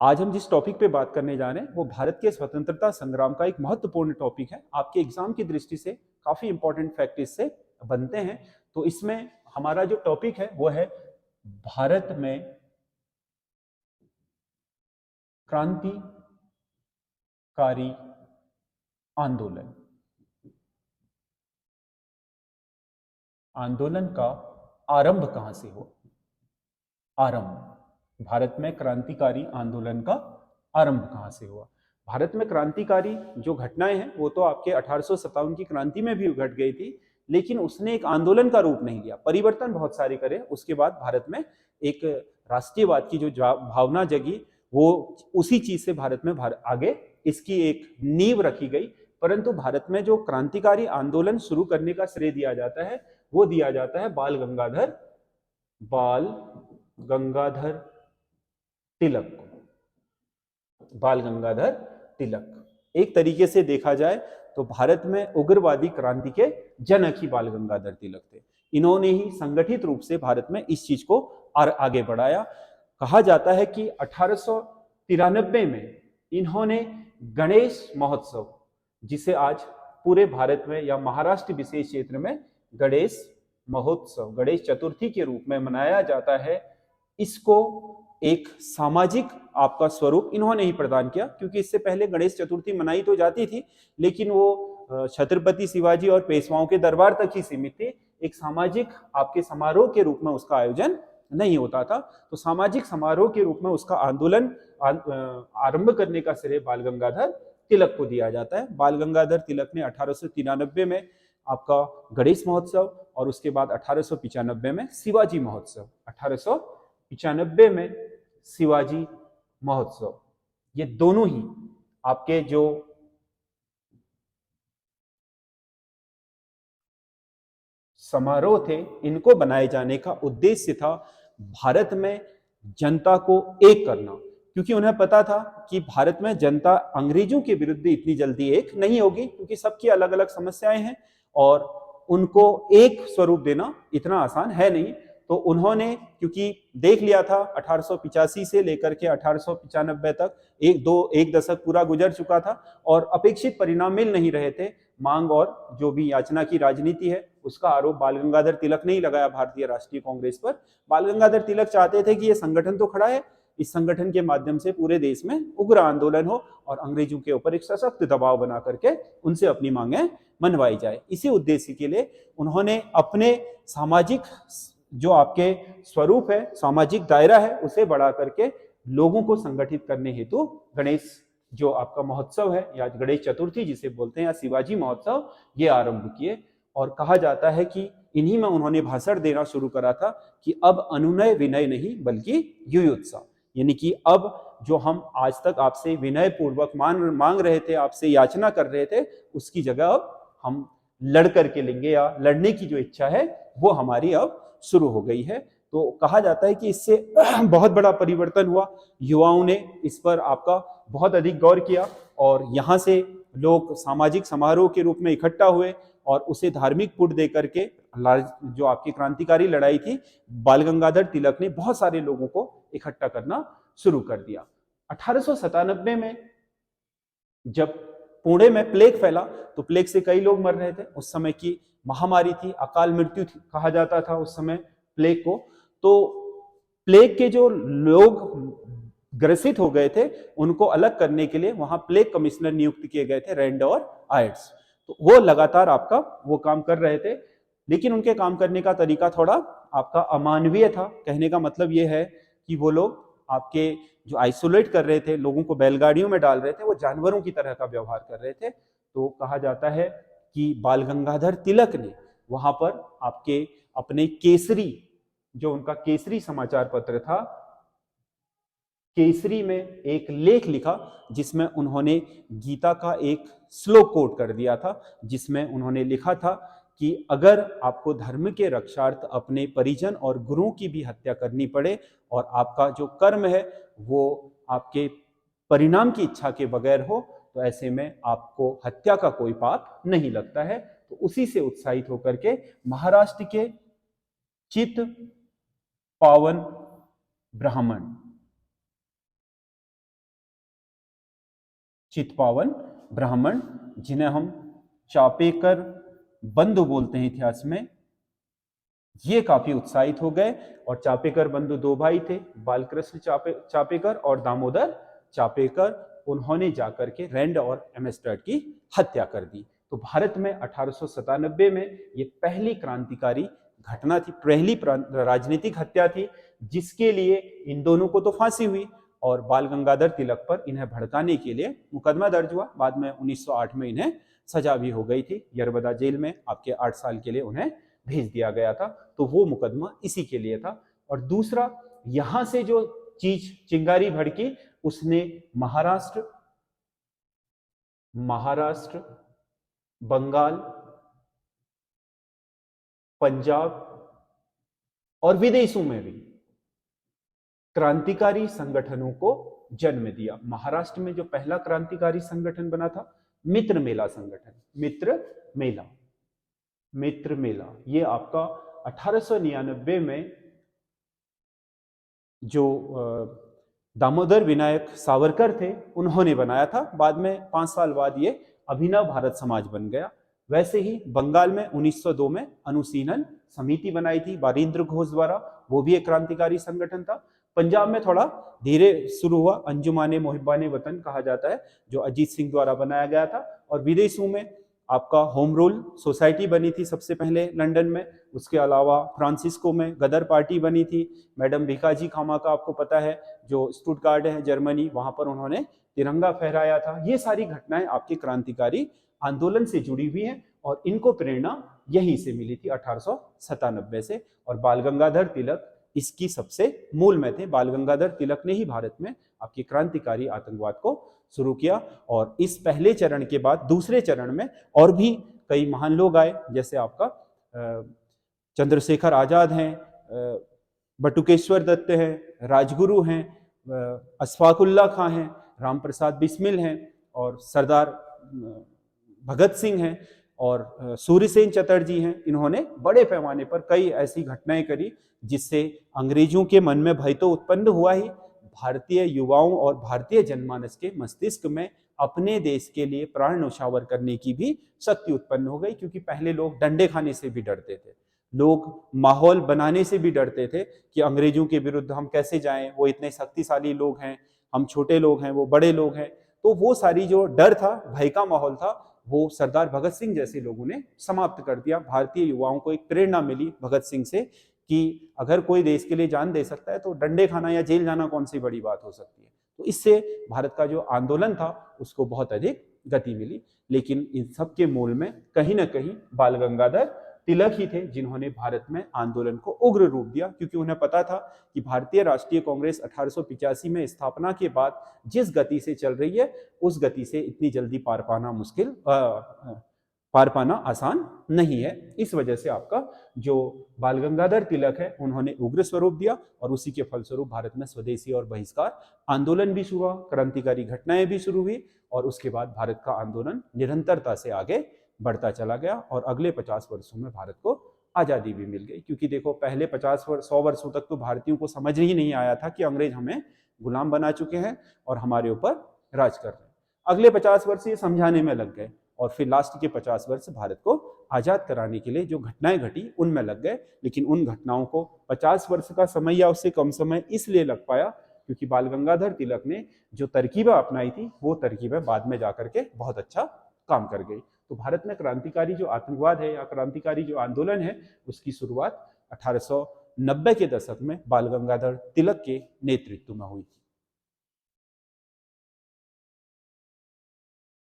आज हम जिस टॉपिक पे बात करने जा रहे हैं वो भारत के स्वतंत्रता संग्राम का एक महत्वपूर्ण टॉपिक है। आपके एग्जाम की दृष्टि से काफी इंपॉर्टेंट फैक्ट इससे बनते हैं। तो इसमें हमारा जो टॉपिक है वो है भारत में क्रांतिकारी आंदोलन। आंदोलन का आरंभ कहां से हुआ? आरंभ, भारत में क्रांतिकारी आंदोलन का आरंभ कहां से हुआ? भारत में क्रांतिकारी जो घटनाएं हैं वो तो आपके 1857 की क्रांति में भी घट गई थी, लेकिन उसने एक आंदोलन का रूप नहीं लिया। परिवर्तन बहुत सारे करे, उसके बाद भारत में एक राष्ट्रीयवाद की जो भावना जगी, वो उसी चीज से भारत में आगे इसकी एक नींव रखी गई। परंतु भारत में जो क्रांतिकारी आंदोलन शुरू करने का श्रेय दिया जाता है वो दिया जाता है बाल गंगाधर तिलक को। बाल गंगाधर तिलक एक तरीके से देखा जाए तो भारत में उग्रवादी क्रांति के जनक ही बाल गंगाधर तिलक थे। इन्होंने ही संगठित रूप से भारत में इस चीज को आगे बढ़ाया। कहा जाता है कि 1893 में इन्होंने गणेश महोत्सव, जिसे आज पूरे भारत में या महाराष्ट्र विशेष क्षेत्र में गणेश महोत्सव, गणेश चतुर्थी के रूप में मनाया जाता है, इसको एक सामाजिक आपका स्वरूप इन्होंने ही प्रदान किया। क्योंकि इससे पहले गणेश चतुर्थी मनाई तो जाती थी, लेकिन वो छत्रपति शिवाजी और पेशवाओं के दरबार तक ही सीमित थी। एक सामाजिक आपके समारोह के रूप में उसका आयोजन नहीं होता था। तो सामाजिक समारोह के रूप में उसका आंदोलन आरंभ करने का श्रेय बाल गंगाधर तिलक को दिया जाता है। बाल गंगाधर तिलक ने 1893 में आपका गणेश महोत्सव और उसके बाद 1895 में शिवाजी महोत्सव, 1895 में शिवाजी महोत्सव, ये दोनों ही आपके जो समारोह थे इनको बनाए जाने का उद्देश्य था भारत में जनता को एक करना। क्योंकि उन्हें पता था कि भारत में जनता अंग्रेजों के विरुद्ध इतनी जल्दी एक नहीं होगी, क्योंकि सबकी अलग अलग समस्याएं हैं और उनको एक स्वरूप देना इतना आसान है नहीं। तो उन्होंने क्योंकि देख लिया था 1885 से लेकर के 1895 तक एक दशक पूरा गुजर चुका था और अपेक्षित परिणाम मिल नहीं रहे थे। मांग और जो भी याचना की राजनीति है उसका आरोप बाल गंगाधर तिलक ने ही लगाया भारतीय राष्ट्रीय कांग्रेस पर। बाल गंगाधर तिलक चाहते थे कि यह संगठन तो खड़ा है, इस संगठन के माध्यम से पूरे देश में उग्र आंदोलन हो और अंग्रेजों के ऊपर एक सशक्त दबाव बना करके उनसे अपनी मांगें मनवाई जाए। इसी उद्देश्य के लिए उन्होंने अपने सामाजिक जो आपके स्वरूप है, सामाजिक दायरा है, उसे बढ़ा करके लोगों को संगठित करने हेतु गणेश जो आपका महोत्सव है या गणेश चतुर्थी जिसे बोलते हैं या शिवाजी महोत्सव, ये आरंभ किए। और कहा जाता है कि इन्हीं में उन्होंने भाषण देना शुरू करा था कि अब अनुनय विनय नहीं बल्कि युयुत्सा, यानी कि अब जो हम आज तक आपसे विनय पूर्वक मांग रहे थे, आपसे याचना कर रहे थे, उसकी जगह अब हम लड़ करके लेंगे या लड़ने की जो इच्छा है वो हमारी अब शुरू हो गई है। तो कहा जाता है कि इससे बहुत बड़ा परिवर्तन हुआ। युवाओं ने इस पर आपका बहुत अधिक गौर किया और यहाँ से लोग सामाजिक समारोह के रूप में इकट्ठा हुए और उसे धार्मिक पुट दे करके जो आपकी क्रांतिकारी लड़ाई थी, बाल गंगाधर तिलक ने बहुत सारे लोगों को इकट्ठा करना शुरू कर दिया। 1897 में जब पुणे में प्लेग फैला तो प्लेग से कई लोग मर रहे थे। उस समय की महामारी थी, अकाल मृत्यु कहा जाता था उस समय प्लेग को। तो प्लेग के जो लोग ग्रसित हो गए थे उनको अलग करने के लिए वहां प्लेग कमिश्नर नियुक्त किए गए थे, रैंड और आयट्स। तो वो लगातार आपका वो काम कर रहे थे, लेकिन उनके काम करने का तरीका थोड़ा आपका अमानवीय था। कहने का मतलब ये है कि वो लोग आपके जो आइसोलेट कर रहे थे, लोगों को बैलगाड़ियों में डाल रहे थे, वो जानवरों की तरह का व्यवहार कर रहे थे। तो कहा जाता है कि बाल गंगाधर तिलक ने वहां पर आपके अपने केसरी, जो उनका केसरी समाचार पत्र था, केसरी में एक लेख लिखा जिसमें उन्होंने गीता का एक श्लोक कोट कर दिया था, जिसमें उन्होंने लिखा था कि अगर आपको धर्म के रक्षार्थ अपने परिजन और गुरुओं की भी हत्या करनी पड़े और आपका जो कर्म है वो आपके परिणाम की इच्छा के बगैर हो, तो ऐसे में आपको हत्या का कोई पाप नहीं लगता है। तो उसी से उत्साहित होकर के महाराष्ट्र के चित पावन ब्राह्मण चित्पावन ब्राह्मण, जिन्हें हम चापेकर बंधु बोलते हैं इतिहास में, ये काफी उत्साहित हो गए। और चापेकर बंधु दो भाई थे, बालकृष्ण चापेकर और दामोदर चापेकर। उन्होंने जाकर के रैंड और एम्स्टर्ड की हत्या कर दी। तो भारत में 1897 में ये पहली क्रांतिकारी घटना थी, पहली राजनीतिक हत्या थी, जिसके लिए इन दोनों को तो फांसी हुई और बाल गंगाधर तिलक पर इन्हें भड़काने के लिए मुकदमा दर्ज हुआ। बाद में 1908 में इन्हें सजा भी हो गई थी, यरबदा जेल में आपके 8 साल के लिए उन्हें भेज दिया गया था। तो वो मुकदमा इसी के लिए था। और दूसरा, यहां से जो चीज चिंगारी भड़की, उसने महाराष्ट्र, बंगाल, पंजाब और विदेशों में भी क्रांतिकारी संगठनों को जन्म दिया। महाराष्ट्र में जो पहला क्रांतिकारी संगठन बना था, मित्र मेला संगठन, मित्र मेला, ये आपका 1899 में जो दामोदर विनायक सावरकर थे उन्होंने बनाया था। बाद में 5 साल बाद ये अभिनव भारत समाज बन गया। वैसे ही बंगाल में 1902 में अनुशीलन समिति बनाई थी बारिंद्र घोष द्वारा, वो भी एक क्रांतिकारी संगठन था। पंजाब में थोड़ा धीरे शुरू हुआ, अंजुमाने मोहिब्बाने वतन कहा जाता है, जो अजीत सिंह द्वारा बनाया गया था। और विदेशों में आपका होम रूल सोसाइटी बनी थी सबसे पहले लंदन में। उसके अलावा फ्रांसिस्को में गदर पार्टी बनी थी। मैडम भिकाजी खामा का आपको पता है, जो स्टुटगार्ट है जर्मनी, वहां पर उन्होंने तिरंगा फहराया था। ये सारी घटनाएं आपके क्रांतिकारी आंदोलन से जुड़ी हुई हैं और इनको प्रेरणा यहीं से मिली थी 1897 से। और बाल गंगाधर तिलक इसकी सबसे मूल में थे। बाल गंगाधर तिलक ने ही भारत में आपके क्रांतिकारी आतंकवाद को शुरू किया। और इस पहले चरण के बाद दूसरे चरण में और भी कई महान लोग आए, जैसे आपका चंद्रशेखर आजाद हैं, बटुकेश्वर दत्त हैं, राजगुरु हैं, अशफाकुल्ला खां हैं, राम प्रसाद बिस्मिल हैं और सरदार भगत सिंह हैं और सूर्यसेन चटर्जी हैं। इन्होंने बड़े पैमाने पर कई ऐसी घटनाएं करी जिससे अंग्रेजों के मन में भय तो उत्पन्न हुआ ही, भारतीय युवाओं और भारतीय जनमानस के मस्तिष्क में अपने देश के लिए प्राण न्यौछावर करने की भी शक्ति उत्पन्न हो गई। क्योंकि पहले लोग डंडे खाने से भी डरते थे, लोग माहौल बनाने से भी डरते थे कि अंग्रेजों के विरुद्ध हम कैसे जाएं, वो इतने शक्तिशाली लोग हैं, हम छोटे लोग हैं, वो बड़े लोग हैं। तो वो सारी जो डर था, भय का माहौल था, वो सरदार भगत सिंह जैसे लोगों ने समाप्त कर दिया। भारतीय युवाओं को एक प्रेरणा मिली भगत सिंह से कि अगर कोई देश के लिए जान दे सकता है तो डंडे खाना या जेल जाना कौन सी बड़ी बात हो सकती है। तो इससे भारत का जो आंदोलन था उसको बहुत अधिक गति मिली। लेकिन इन सब के मूल में कहीं ना कहीं बाल गंगाधर तिलक ही थे, जिन्होंने भारत में आंदोलन को उग्र रूप दिया। क्योंकि उन्हें पता था कि भारतीय राष्ट्रीय कांग्रेस 1885 में स्थापना के बाद जिस गति से चल रही है, उस गति से इतनी जल्दी पार पाना आसान नहीं है। इस वजह से आपका जो बाल गंगाधर तिलक है, उन्होंने उग्र स्वरूप दिया और उसी के फलस्वरूप भारत में स्वदेशी और बहिष्कार आंदोलन भी शुरू हुआ, क्रांतिकारी घटनाएं भी शुरू हुई और उसके बाद भारत का आंदोलन निरंतरता से आगे बढ़ता चला गया और अगले 50 वर्षों में भारत को आजादी भी मिल गई। क्योंकि देखो, पहले 100 वर्षों तक तो भारतीयों को समझ ही नहीं आया था कि अंग्रेज हमें गुलाम बना चुके हैं और हमारे ऊपर राज कर रहे हैं। अगले 50 वर्ष ये समझाने में लग गए और फिर लास्ट के 50 वर्ष भारत को आजाद कराने के लिए जो घटनाएं घटी उनमें लग गए। लेकिन उन घटनाओं को 50 वर्ष का समय या उससे कम समय इसलिए लग पाया क्योंकि बाल गंगाधर तिलक ने जो तरकीबें अपनाई थी, वो तरकीबें बाद में जाकर के बहुत अच्छा काम कर गई। तो भारत में क्रांतिकारी जो आतंकवाद है या क्रांतिकारी जो आंदोलन है, उसकी शुरुआत 1890 के दशक में बाल गंगाधर तिलक के नेतृत्व में हुई थी।